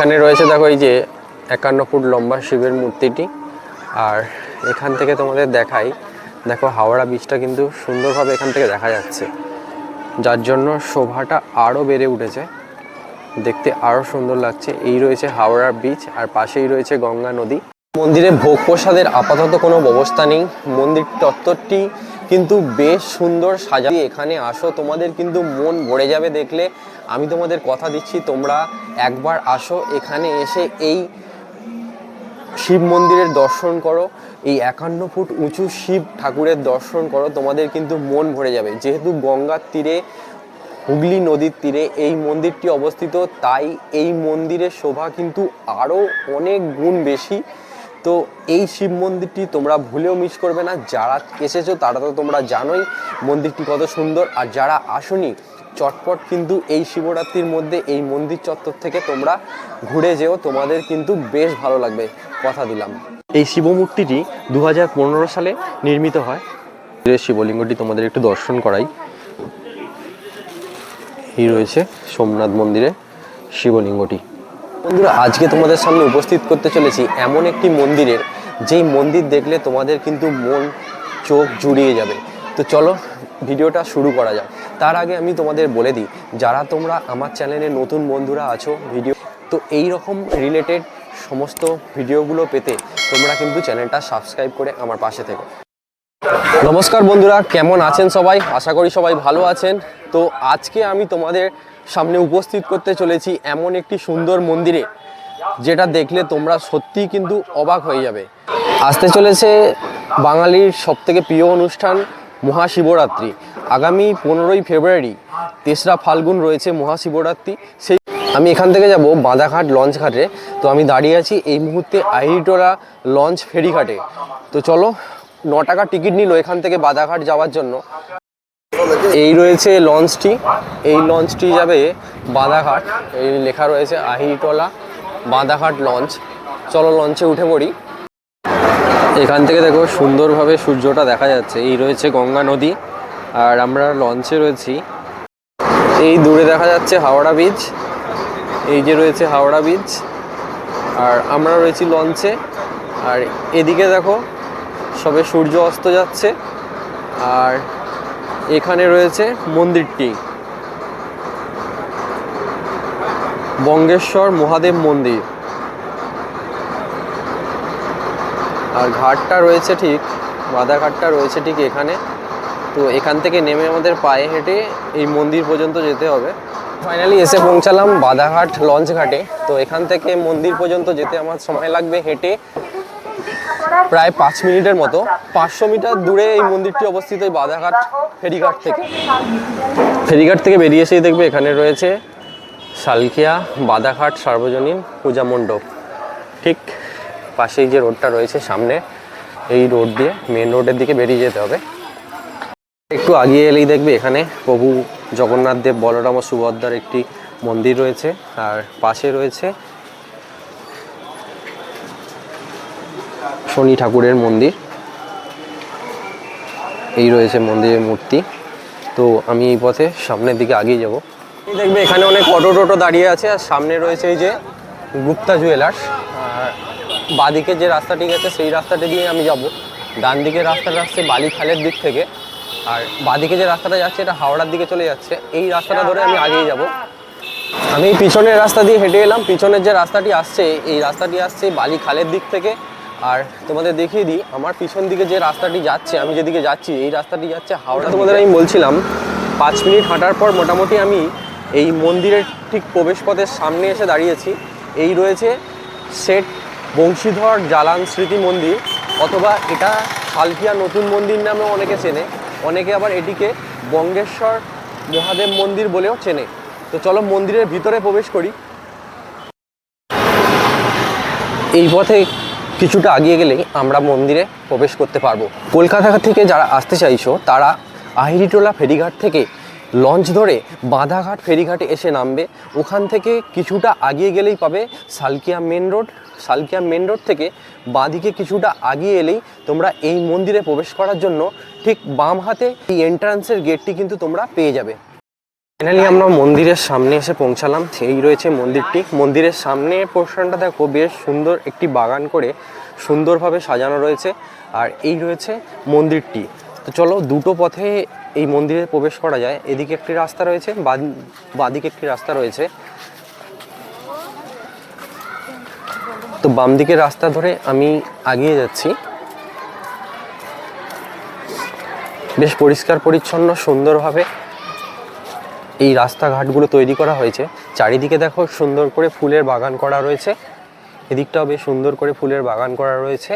এখানে রয়েছে দেখো এই যে 51 ফুট লম্বা শিবের মূর্তিটি। আর এখান থেকে তোমাদের দেখাই, দেখো হাওড়া ব্রিজটা কিন্তু সুন্দরভাবে এখান থেকে দেখা যাচ্ছে, যার জন্য শোভাটা আরও বেড়ে উঠেছে, দেখতে আরও সুন্দর লাগছে। এই রয়েছে হাওড়া ব্রিজ আর পাশেই রয়েছে গঙ্গা নদী। মন্দিরে ভোগ প্রসাদের আপাতত কোনো ব্যবস্থা নেই। মন্দির চত্বরটি কিন্তু বেশ সুন্দর সাজানো। এখানে আসো, তোমাদের কিন্তু মন ভরে যাবে দেখলে। আমি তোমাদের কথা দিচ্ছি, তোমরা একবার আসো, এখানে এসে এই শিব মন্দিরের দর্শন করো, এই 51 ফুট উঁচু শিব ঠাকুরের দর্শন করো, তোমাদের কিন্তু মন ভরে যাবে। যেহেতু গঙ্গার তীরে, হুগলি নদীর তীরে এই মন্দিরটি অবস্থিত, তাই এই মন্দিরের শোভা কিন্তু আরও অনেক গুণ বেশি। তো এই শিব মন্দিরটি তোমরা ভুলেও মিস করবে না। যারা এসেছো তারা তো তোমরা জানোই মন্দিরটি কত সুন্দর, আর যারা আসোনি চটপট কিন্তু এই শিবরাত্রির মধ্যে এই মন্দির চত্বর থেকে তোমরা ঘুরে যেও, তোমাদের কিন্তু বেশ ভালো লাগবে, কথা দিলাম। এই শিব মূর্তিটি 2015 সালে নির্মিত হয়। শিবলিঙ্গটি তোমাদের একটু দর্শন করাই। এই রয়েছে সোমনাথ মন্দিরে শিবলিঙ্গটি। বন্ধুরা, আজকে তোমাদের সামনে উপস্থিত করতে চলেছি এমন একটি মন্দিরের, যেই মন্দির দেখলে তোমাদের কিন্তু মন চোখ জুড়িয়ে যাবে। তো চলো ভিডিওটা শুরু করা যাক। তার আগে আমি তোমাদের বলে দিই, যারা তোমরা আমার চ্যানেলে নতুন বন্ধুরা আছো, ভিডিও তো এই রকম রিলেটেড সমস্ত ভিডিওগুলো পেতে তোমরা কিন্তু চ্যানেলটা সাবস্ক্রাইব করে আমার পাশে থেকো। নমস্কার বন্ধুরা, কেমন আছেন সবাই? আশা করি সবাই ভালো আছেন। তো আজকে আমি তোমাদের সামনে উপস্থিত করতে চলেছি এমন একটি সুন্দর মন্দিরে, যেটা দেখলে তোমরা সত্যিই কিন্তু অবাক হয়ে যাবে। আসতে চলেছে বাঙালির সবথেকে প্রিয় অনুষ্ঠান মহাশিবরাত্রি। আগামী 15ই ফেব্রুয়ারি 3রা ফাল্গুন রয়েছে মহাশিবরাত্রি। সেই আমি এখান থেকে যাব বাঁধাঘাট লঞ্চ ঘাটে। তো আমি দাঁড়িয়ে আছি এই মুহূর্তে আহিরিটোলা লঞ্চ ফেরিঘাটে। তো চলো, 9 টাকা টিকিট নিল এখান থেকে বাঁধাঘাট যাওয়ার জন্য। এই রয়েছে লঞ্চটি, এই লঞ্চটি যাবে বাঁধাঘাট। এই লেখা রয়েছে আহিরিটোলা বাঁধাঘাট লঞ্চ। চলো লঞ্চে উঠে পড়ি। এখান থেকে দেখো সুন্দরভাবে সূর্যটা দেখা যাচ্ছে। এই রয়েছে গঙ্গা নদী আর আমরা লঞ্চে রয়েছি। এই দূরে দেখা যাচ্ছে হাওড়া ব্রিজ, এই যে রয়েছে হাওড়া ব্রিজ, আর আমরা রয়েছি লঞ্চে। আর এদিকে দেখো সবে সূর্য অস্ত যাচ্ছে। আর এখানে রয়েছে মন্দিরটি, বঙ্গেশ্বর মহাদেব মন্দির। আর ঘাটটা রয়েছে ঠিক, বাঁধাঘাটটা রয়েছে ঠিক এখানে। তো এখান থেকে নেমে আমাদের পায়ে হেঁটে এই মন্দির পর্যন্ত যেতে হবে। ফাইনালি এসে পৌঁছালাম বাঁধাঘাট লঞ্চ ঘাটে। তো এখান থেকে মন্দির পর্যন্ত যেতে আমার সময় লাগবে হেঁটে প্রায় 5 মিনিটের মতো। 500 মিটার দূরে এই মন্দিরটি অবস্থিত এই বাঁধাঘাট ফেরিঘাট থেকে। ফেরিঘাট থেকে বেরিয়ে এসেই দেখবে এখানে রয়েছে সালকিয়া বাঁধাঘাট সার্বজনীন পূজা মণ্ডপ। ঠিক পাশেই যে রোডটা রয়েছে সামনে, এই রোড দিয়ে মেন রোডের দিকে বেরিয়ে যেতে হবে। একটু আগিয়ে এলেই দেখবে এখানে প্রভু জগন্নাথ দেব, বলরাম ও সুভদ্রার একটি মন্দির রয়েছে। আর পাশে রয়েছে শনি ঠাকুরের মন্দির। এই রয়েছে মন্দিরের মূর্তি। তো আমি এই পথে সামনের দিকে আগিয়ে যাব। এই দেখবে এখানে অনেক অটো টোটো দাঁড়িয়ে আছে। আর সামনে রয়েছে এই যে গুপ্তা জুয়েলার্স। আর বাঁদিকে যে রাস্তাটি গেছে সেই রাস্তাটি দিয়ে আমি যাব। ডান দিকের রাস্তাটা আসছে বালিখালের দিক থেকে, আর বাঁদিকে যে রাস্তাটা যাচ্ছে এটা হাওড়ার দিকে চলে যাচ্ছে। এই রাস্তাটা ধরে আমি আগিয়ে যাব। আমি পিছনের রাস্তা দিয়ে হেঁটে এলাম। পিছনের যে রাস্তাটি আসছে, এই রাস্তাটি আসছে বালিখালের দিক থেকে। আর তোমাদের দেখিয়ে দিই, আমার পিছন দিকে যে রাস্তাটি যাচ্ছে, আমি যেদিকে যাচ্ছি এই রাস্তাটি যাচ্ছে হাওড়া। তোমাদের আমি বলছিলাম 5 মিনিট হাঁটার পর মোটামুটি আমি এই মন্দিরের ঠিক প্রবেশপথের সামনে এসে দাঁড়িয়েছি। এই রয়েছে শেঠ বংশীধর জালান স্মৃতি মন্দির, অথবা এটা সালকিয়া নতুন মন্দির নামেও অনেকে চেনে, অনেকে আবার এটিকে বঙ্গেশ্বর মহাদেব মন্দির বলেও চেনে। তো চলো মন্দিরের ভিতরে প্রবেশ করি। এই পথে কিছুটা এগিয়ে গেলেই আমরা মন্দিরে প্রবেশ করতে পারবো। কলকাতা থেকে যারা আসতে চাইছো তারা আহিরিটোলা ফেরিঘাট থেকে লঞ্চ ধরে বাঁধাঘাট ফেরিঘাটে এসে নামবে। ওখান থেকে কিছুটা এগিয়ে গেলেই পাবে Salkia main road. Salkia main road থেকে বাঁদিকে কিছুটা এগিয়ে এলেই তোমরা এই মন্দিরে প্রবেশ করার জন্য ঠিক বাম হাতে এই এন্ট্রান্সের গেটটি কিন্তু তোমরা পেয়ে যাবে। ফাইনালি আমরা মন্দিরের সামনে এসে পৌঁছালাম। এই রয়েছে মন্দিরটি। মন্দিরের সামনে পোর্শনটা দেখো বেশ সুন্দর, একটি বাগান করে সুন্দরভাবে সাজানো রয়েছে। আর এই রয়েছে মন্দিরটি। তো চলো দুটো পথে এই মন্দিরে প্রবেশ করা যায়। এদিকে একটি রাস্তা রয়েছে, বাদিকে একটি রাস্তা রয়েছে। তো বাম দিকের রাস্তা ধরে আমি এগিয়ে যাচ্ছি। বেশ পরিষ্কার পরিচ্ছন্ন সুন্দরভাবে এই রাস্তাঘাটগুলো তৈরি করা হয়েছে। চারিদিকে দেখো সুন্দর করে ফুলের বাগান করা রয়েছে। এদিকটাও বেশ সুন্দর করে ফুলের বাগান করা রয়েছে।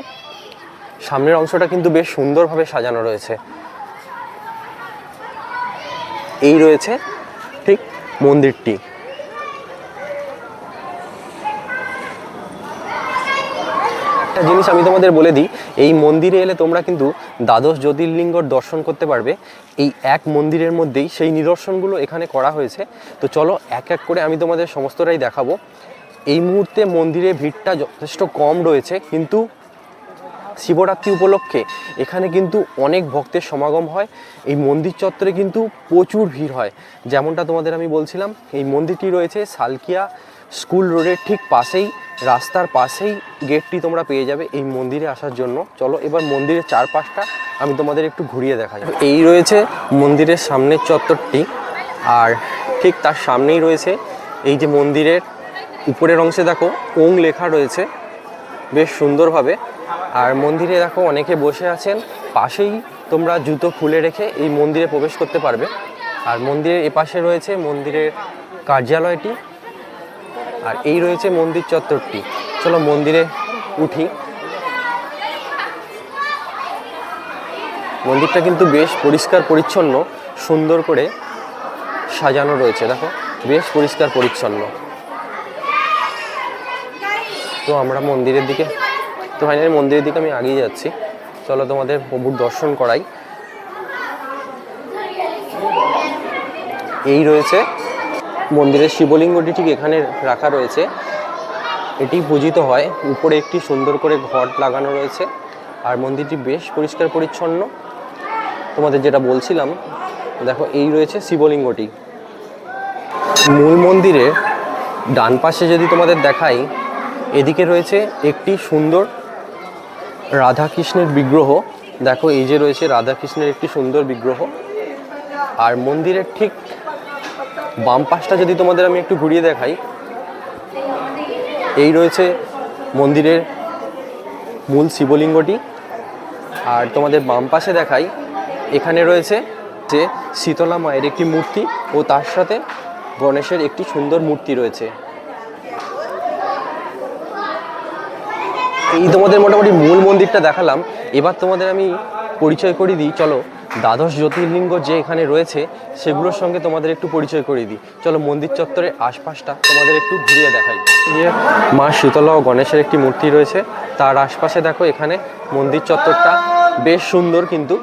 সামনের অংশটা কিন্তু বেশ সুন্দরভাবে সাজানো রয়েছে। এই রয়েছে ঠিক মন্দিরটি। একটা জিনিস আমি তোমাদের বলে দিই, এই মন্দিরে এলে তোমরা কিন্তু দ্বাদশ জ্যোতির্লিঙ্গর দর্শন করতে পারবে। এই এক মন্দিরের মধ্যেই সেই নিদর্শনগুলো এখানে করা হয়েছে। তো চলো এক এক করে আমি তোমাদের সমস্তটাই দেখাবো। এই মুহূর্তে মন্দিরে ভিড়টা যথেষ্ট কম রয়েছে, কিন্তু শিবরাত্রি উপলক্ষে এখানে কিন্তু অনেক ভক্তের সমাগম হয়। এই মন্দির চত্বরে কিন্তু প্রচুর ভিড় হয়। যেমনটা তোমাদের আমি বলছিলাম, এই মন্দিরটি রয়েছে সালকিয়া স্কুল রোডের ঠিক পাশেই, রাস্তার পাশেই গেটটি তোমরা পেয়ে যাবে এই মন্দিরে আসার জন্য। চলো এবার মন্দিরের চারপাশটা আমি তোমাদের একটু ঘুরিয়ে দেখাই। এই রয়েছে মন্দিরের সামনের চত্বরটি, আর ঠিক তার সামনেই রয়েছে এই যে মন্দিরের উপরের অংশে দেখো ওং লেখা রয়েছে বেশ সুন্দরভাবে। আর মন্দিরে দেখো অনেকে বসে আছেন। পাশেই তোমরা জুতো খুলে রেখে এই মন্দিরে প্রবেশ করতে পারবে। আর মন্দিরের এপাশে রয়েছে মন্দিরের কার্যালয়টি, আর এই রয়েছে মন্দির চত্বরটি। চলো মন্দিরে উঠি। মন্দিরটা কিন্তু বেশ পরিষ্কার পরিচ্ছন্ন সুন্দর করে সাজানো রয়েছে। দেখো বেশ পরিষ্কার পরিচ্ছন্ন। তো আমরা মন্দিরের দিকে, তো ফাইনালি মন্দিরের দিকে আমি এগিয়ে যাচ্ছি। চলো তোমাদের প্রভুর দর্শন করাই। এই রয়েছে মন্দিরের শিবলিঙ্গটি, ঠিক এখানে রাখা রয়েছে। এটি পূজিত হয়। উপরে একটি সুন্দর করে ঘট লাগানো রয়েছে। আর মন্দিরটি বেশ পরিষ্কার পরিচ্ছন্ন। তোমাদের যেটা বলছিলাম, দেখো এই রয়েছে শিবলিঙ্গটি। মূল মন্দিরের ডান পাশে যদি তোমাদের দেখাই, এদিকে রয়েছে একটি সুন্দর রাধাকৃষ্ণের বিগ্রহ। দেখো এই যে রয়েছে রাধাকৃষ্ণের একটি সুন্দর বিগ্রহ। আর মন্দিরের ঠিক বাম পাশটা যদি তোমাদের আমি একটু ঘুরিয়ে দেখাই, এই রয়েছে মন্দিরের মূল শিবলিঙ্গটি। আর তোমাদের বাম পাশে দেখাই, এখানে রয়েছে যে শীতলা মায়ের একটি মূর্তি ও তার সাথে গণেশের একটি সুন্দর মূর্তি রয়েছে। এই তোমাদের মোটামুটি মূল মন্দিরটা দেখালাম। এবার তোমাদের আমি পরিচয় করিয়ে দিই। চলো দ্বাদশ জ্যোতির্লিঙ্গ যে এখানে রয়েছে সেগুলোর সঙ্গে তোমাদের একটু পরিচয় করিয়ে দিই। চলো মন্দির চত্বরের আশপাশটা তোমাদের একটু ঘুরিয়ে দেখাই। যে মা শীতলা ও গণেশের একটি মূর্তি রয়েছে, তার আশপাশে দেখো এখানে মন্দির চত্বরটা বেশ সুন্দর কিন্তু।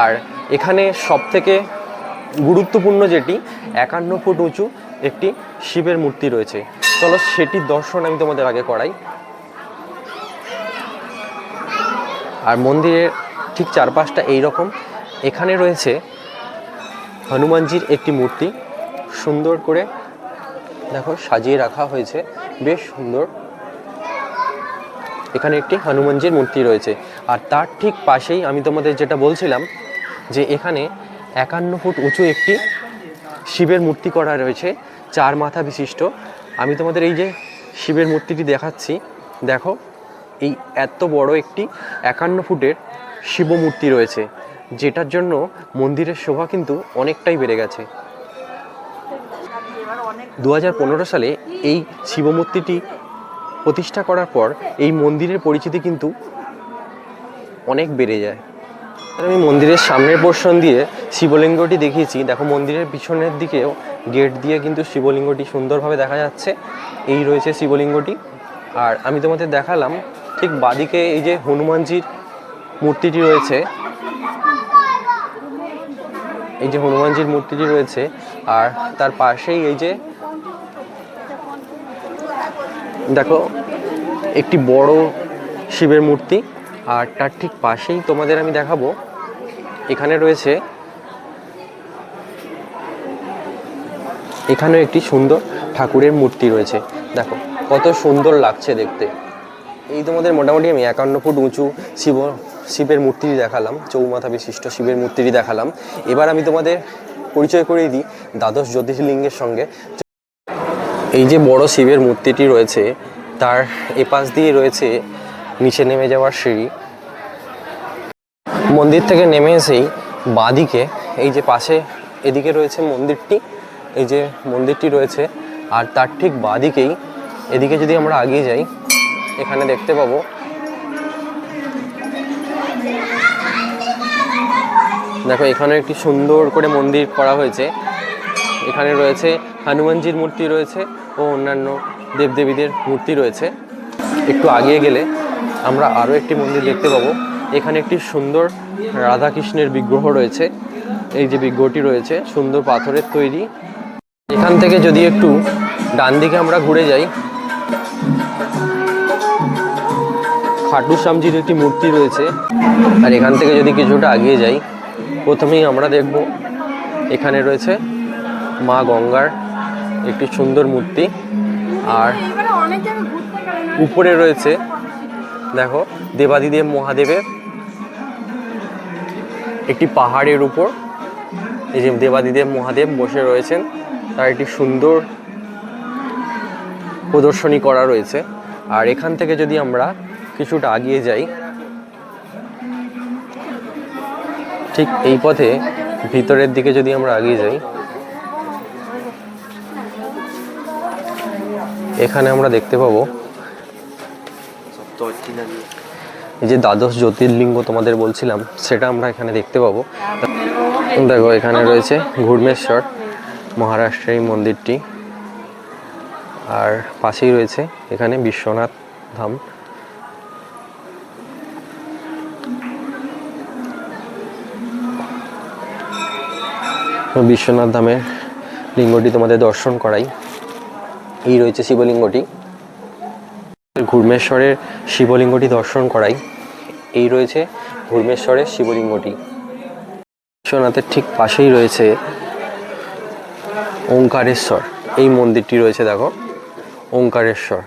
আর এখানে সবথেকে গুরুত্বপূর্ণ যেটি 51 ফুট উঁচু একটি শিবের মূর্তি রয়েছে। চলো সেটির দর্শন আমি তোমাদের আগে করাই। আর মন্দিরের ঠিক চারপাশটা এইরকম। এখানে রয়েছে হনুমানজির একটি মূর্তি, সুন্দর করে দেখো সাজিয়ে রাখা হয়েছে, বেশ সুন্দর। এখানে একটি হনুমানজির মূর্তি রয়েছে। আর তার ঠিক পাশেই আমি তোমাদের যেটা বলছিলাম, যে এখানে 51 ফুট উঁচু একটি শিবের মূর্তি করা রয়েছে, 4 মাথা বিশিষ্ট। আমি তোমাদের এই যে শিবের মূর্তিটি দেখাচ্ছি, দেখো এই এত বড় একটি 51 ফুটের শিব মূর্তি রয়েছে, যেটার জন্য মন্দিরের শোভা কিন্তু অনেকটাই বেড়ে গেছে। 2015 সালে এই শিব মূর্তিটি প্রতিষ্ঠা করার পর এই মন্দিরের পরিচিতি কিন্তু অনেক বেড়ে যায়। আমি মন্দিরের সামনের পোর্শন দিয়ে শিবলিঙ্গটি দেখিয়েছি। দেখো মন্দিরের পিছনের দিকেও গেট দিয়ে কিন্তু শিবলিঙ্গটি সুন্দরভাবে দেখা যাচ্ছে। এই রয়েছে শিবলিঙ্গটি। আর আমি তোমাদের দেখালাম ঠিক বাদিকে এই যে হনুমানজির মূর্তিটি রয়েছে, এই যে হনুমানজির মূর্তিটি রয়েছে। আর তার পাশেই এই যে দেখো একটি বড় শিবের মূর্তি। আর তার ঠিক পাশেই তোমাদের আমি দেখাবো, এখানে রয়েছে এখানেও একটি সুন্দর ঠাকুরের মূর্তি রয়েছে, দেখো কত সুন্দর লাগছে দেখতে। এই তোমাদের মোটামুটি আমি 51 ফুট উঁচু শিবের মূর্তিটি দেখালাম, চৌমাথা বিশিষ্ট শিবের মূর্তিটি দেখালাম। এবার আমি তোমাদের পরিচয় করিয়ে দিই দ্বাদশ জ্যোতির্লিঙ্গের সঙ্গে। এই যে বড় শিবের মূর্তিটি রয়েছে তার এপাশ দিয়ে রয়েছে নিচে নেমে যাওয়ার সিঁড়ি। মন্দির থেকে নেমে এসেই বাঁদিকে এই যে পাশে এদিকে রয়েছে মন্দিরটি, এই যে মন্দিরটি রয়েছে, আর তার ঠিক বাঁদিকেই এদিকে যদি আমরা এগিয়ে যাই এখানে দেখতে পাবো দেখো এখানে একটি সুন্দর করে মন্দির করা হয়েছে। এখানে রয়েছে হনুমানজির মূর্তি রয়েছে ও অন্যান্য দেবদেবীদের মূর্তি রয়েছে। একটু এগিয়ে গেলে আমরা আরও একটি মন্দির দেখতে পাবো। এখানে একটি সুন্দর রাধাকৃষ্ণের বিগ্রহ রয়েছে, এই যে বিগ্রহটি রয়েছে সুন্দর পাথরের তৈরি। এখান থেকে যদি একটু ডান দিকে আমরা ঘুরে যাই, খাটু শ্যামজির একটি মূর্তি রয়েছে। আর এখান থেকে যদি কিছুটা এগিয়ে যাই প্রথমেই আমরা দেখব এখানে রয়েছে মা গঙ্গার একটি সুন্দর মূর্তি, আর উপরে রয়েছে দেখো দেবাদিদেব মহাদেবের একটি পাহাড়ের উপর এই যে দেবাদিদেব মহাদেব বসে রয়েছেন, তার একটি সুন্দর প্রদর্শনী করা রয়েছে। আর এখান থেকে যদি আমরা কিছুটা এগিয়ে যাই ঠিক এই পথে ভিতরের দিকে যদি আমরা এগিয়ে যাই এখানে আমরা দেখতে পাবো এই যে দ্বাদশ জ্যোতির্লিঙ্গ তোমাদের বলছিলাম সেটা আমরা এখানে দেখতে পাবো। দেখো এখানে রয়েছে ঘুরমেশ্বর মহারাষ্ট্রের এই মন্দিরটি, আর পাশেই রয়েছে এখানে বিশ্বনাথ ধাম। বিশ্বনাথ ধামের লিঙ্গটি তোমাদের দর্শন করাই। এই রয়েছে শিবলিঙ্গটি। ঘুরমেশ্বরের শিবলিঙ্গটি দর্শন করাই। এই রয়েছে ঘুরমেশ্বরের শিবলিঙ্গটি। বিশ্বনাথের ঠিক পাশেই রয়েছে ওঙ্কারেশ্বর, এই মন্দিরটি রয়েছে দেখো ওঙ্কারেশ্বর।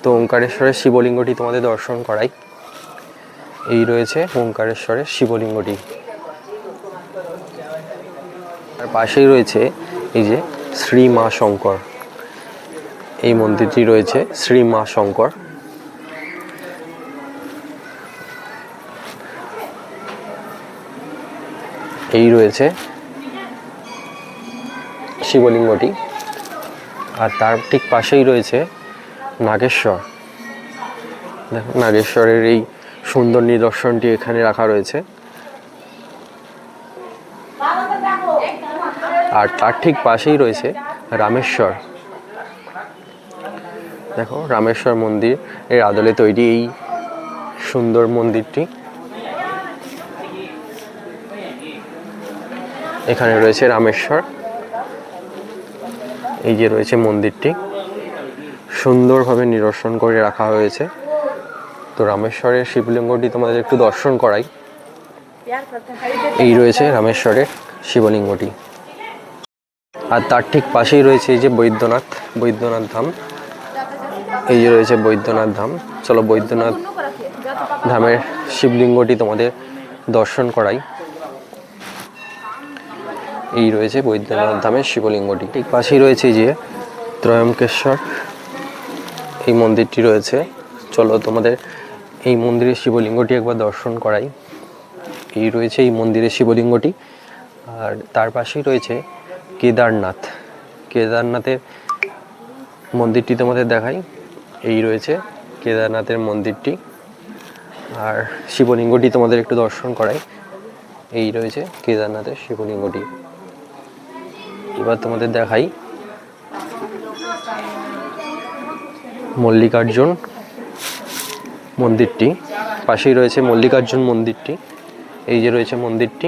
তো ওঙ্কারেশ্বরের শিবলিঙ্গটি তোমাদের দর্শন করাই। এই রয়েছে ওঙ্কারেশ্বরের শিবলিঙ্গটি। আর পাশেই রয়েছে এই যে শ্রী মা শঙ্কর, এই মন্দিরটি রয়েছে শ্রী মা শঙ্কর। এই রয়েছে শিবলিঙ্গটি, আর তার ঠিক পাশেই রয়েছে নাগেশ্বর। দেখো নাগেশ্বরের এই সুন্দর নিদর্শনটি এখানে রাখা রয়েছে। আর তার ঠিক পাশেই রয়েছে রামেশ্বর। দেখো রামেশ্বর মন্দির এর আদলে তৈরি এই সুন্দর মন্দিরটি। এখানে রয়েছে রামেশ্বর, এই যে রয়েছে মন্দিরটি সুন্দরভাবে নিদর্শন করে রাখা হয়েছে। তো রামেশ্বরের শিবলিঙ্গটি তোমাদের একটু দর্শন করাই। এই রয়েছে রামেশ্বরের শিবলিঙ্গটি, আর তার ঠিক পাশেই রয়েছে এই যে বৈদ্যনাথ ধাম। এই যে রয়েছে বৈদ্যনাথ ধাম। চলো বৈদ্যনাথ ধামের শিবলিঙ্গটি তোমাদের দর্শন করাই। এই রয়েছে বৈদ্যনাথ ধামের শিবলিঙ্গটি। ঠিক পাশেই রয়েছে যে ত্রয়ম্বকেশ্বর, এই মন্দিরটি রয়েছে। চলো তোমাদের এই মন্দিরের শিবলিঙ্গটি একবার দর্শন করাই। এই রয়েছে এই মন্দিরের শিবলিঙ্গটি, আর তার পাশেই রয়েছে কেদারনাথের মন্দিরটি তোমাদের দেখাই। এই রয়েছে কেদারনাথের মন্দিরটি, আর শিবলিঙ্গটি তোমাদের একটু দর্শন করাই। এই রয়েছে কেদারনাথের শিবলিঙ্গটি। এবার তোমাদের দেখাই মল্লিকার্জুন মন্দিরটি। পাশেই রয়েছে মল্লিকার্জুন মন্দিরটি। এই যে রয়েছে মন্দিরটি।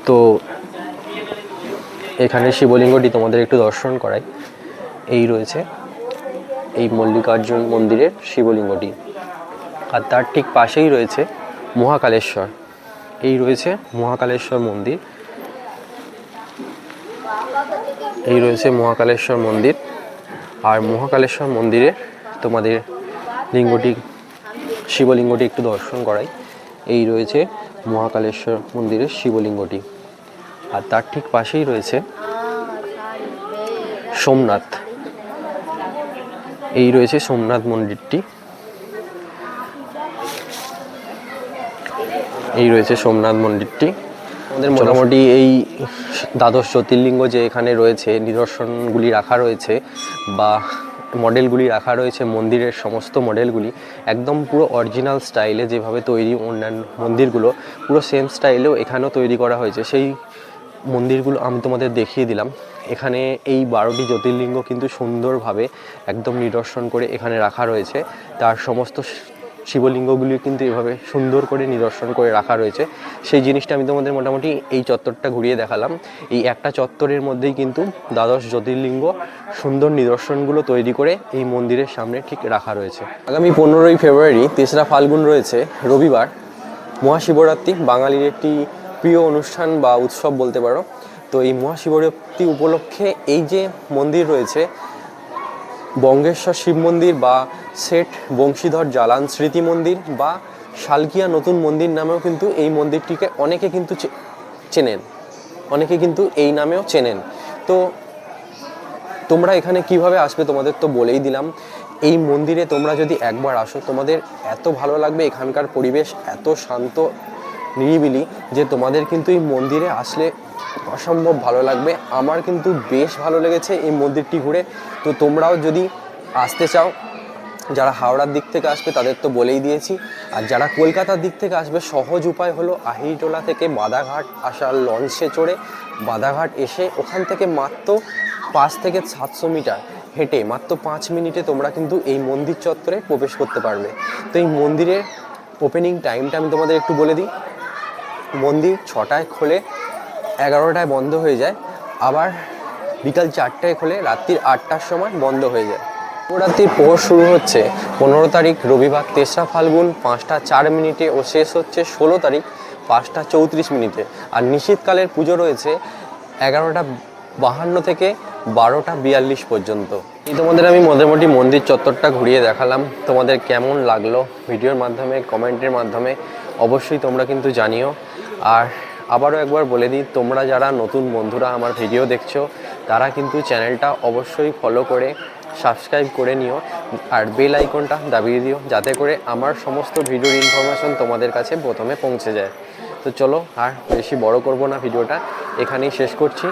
তো এখানে শিবলিঙ্গটি তোমাদের একটু দর্শন করাই। এই রয়েছে এই মল্লিকার্জুন মন্দিরের শিবলিঙ্গটি, আর তার ঠিক পাশেই রয়েছে মহাকালেশ্বর। এই রয়েছে মহাকালেশ্বর মন্দির। এই রয়েছে মহাকালেশ্বর মন্দির। আর মহাকালেশ্বর মন্দিরে তোমাদের লিঙ্গটি, শিবলিঙ্গটি একটু দর্শন করাই। এই রয়েছে মহাকালেশ্বর মন্দিরের শিবলিঙ্গটি। আর তার ঠিক পাশেই রয়েছে সোমনাথ। এই রয়েছে সোমনাথ মন্দিরটি। এই রয়েছে সোমনাথ মন্দিরটি। আমাদের মোটামুটি এই দ্বাদশ জ্যোতির্লিঙ্গ যে এখানে রয়েছে, নিদর্শনগুলি রাখা রয়েছে বা মডেলগুলি রাখা রয়েছে, মন্দিরের সমস্ত মডেলগুলি একদম পুরো অরিজিনাল স্টাইলে যেভাবে তৈরি অন্যান্য মন্দিরগুলো পুরো সেম স্টাইলেও এখানেও তৈরি করা হয়েছে। সেই মন্দিরগুলো আমি তোমাদের দেখিয়ে দিলাম। এখানে এই 12টি জ্যোতির্লিঙ্গ কিন্তু সুন্দরভাবে একদম নিদর্শন করে এখানে রাখা রয়েছে। তার সমস্ত শিবলিঙ্গগুলি কিন্তু এভাবে সুন্দর করে নিদর্শন করে রাখা রয়েছে। সেই জিনিসটা আমি তোমাদের মোটামুটি এই চত্বরটা ঘুরিয়ে দেখালাম। এই একটা চত্বরের মধ্যেই কিন্তু দ্বাদশ জ্যোতির্লিঙ্গ সুন্দর নিদর্শনগুলো তৈরি করে এই মন্দিরের সামনে ঠিক রাখা রয়েছে। আগামী 15ই ফেব্রুয়ারি 3রা ফাল্গুন রয়েছে রবিবার, মহাশিবরাত্রি, বাঙালির একটি প্রিয় অনুষ্ঠান বা উৎসব বলতে পারো। তো এই মহাশিবরাত্রি উপলক্ষে এই যে মন্দির রয়েছে, বঙ্গেশ্বর শিব মন্দির বা শেঠ বংশীধর জালান স্মৃতি মন্দির বা শালকিয়া নতুন মন্দির নামেও কিন্তু এই মন্দিরটিকে অনেকে কিন্তু চেনেন, অনেকে কিন্তু এই নামেও চেনেন। তো তোমরা এখানে কিভাবে আসবে তোমাদের তো বলেই দিলাম। এই মন্দিরে তোমরা যদি একবার আসো তোমাদের এত ভালো লাগবে, এখানকার পরিবেশ এত শান্ত নিরিবিলি যে তোমাদের কিন্তু এই মন্দিরে আসলে অসম্ভব ভালো লাগবে। আমার কিন্তু বেশ ভালো লেগেছে এই মন্দিরটি ঘুরে। তো তোমরাও যদি আসতে চাও, যারা হাওড়ার দিক থেকে আসবে তাদের তো বলেই দিয়েছি, আর যারা কলকাতার দিক থেকে আসবে সহজ উপায় হলো আহিরটোলা থেকে বাদাঘাট আসার লঞ্চে চড়ে বাদাঘাট এসে ওখান থেকে মাত্র 5 থেকে 700 মিটার হেঁটে মাত্র 5 মিনিটে তোমরা কিন্তু এই মন্দির চত্বরে প্রবেশ করতে পারবে। তো এই মন্দিরের ওপেনিং টাইমটা আমি তোমাদের একটু বলে দিই। মন্দির 6টায় খোলে, 11টায় বন্ধ হয়ে যায়, আবার বিকাল 4টায় খোলে, রাত্রির 8টার সময় বন্ধ হয়ে যায়। শিবরাত্রির পর শুরু হচ্ছে 15 তারিখ রবিবার 3রা ফাল্গুন 5টা 4 মিনিটে ও শেষ হচ্ছে 16 তারিখ 5টা 34 মিনিটে। আর নিশীথকালের পুজো রয়েছে 11টা 52 থেকে 12টা 42 পর্যন্ত। এই তোমাদের আমি মোটামুটি মন্দির চত্বরটা ঘুরিয়ে দেখালাম। তোমাদের কেমন লাগলো ভিডিওর মাধ্যমে, কমেন্টের মাধ্যমে অবশ্যই তোমরা কিন্তু জানিও। আর আবারও একবার বলে দিই, তোমরা যারা নতুন বন্ধুরা আমার ভিডিও দেখছো তারা কিন্তু চ্যানেলটা অবশ্যই ফলো করে সাবস্ক্রাইব করে নিও আর বেল আইকনটা দাবিয়ে দিও, যাতে করে আমার সমস্ত ভিডিওর ইনফরমেশন তোমাদের কাছে প্রথমে পৌঁছে যায়। তো চলো আর বেশি বড় করব না, ভিডিওটা এখানেই শেষ করছি।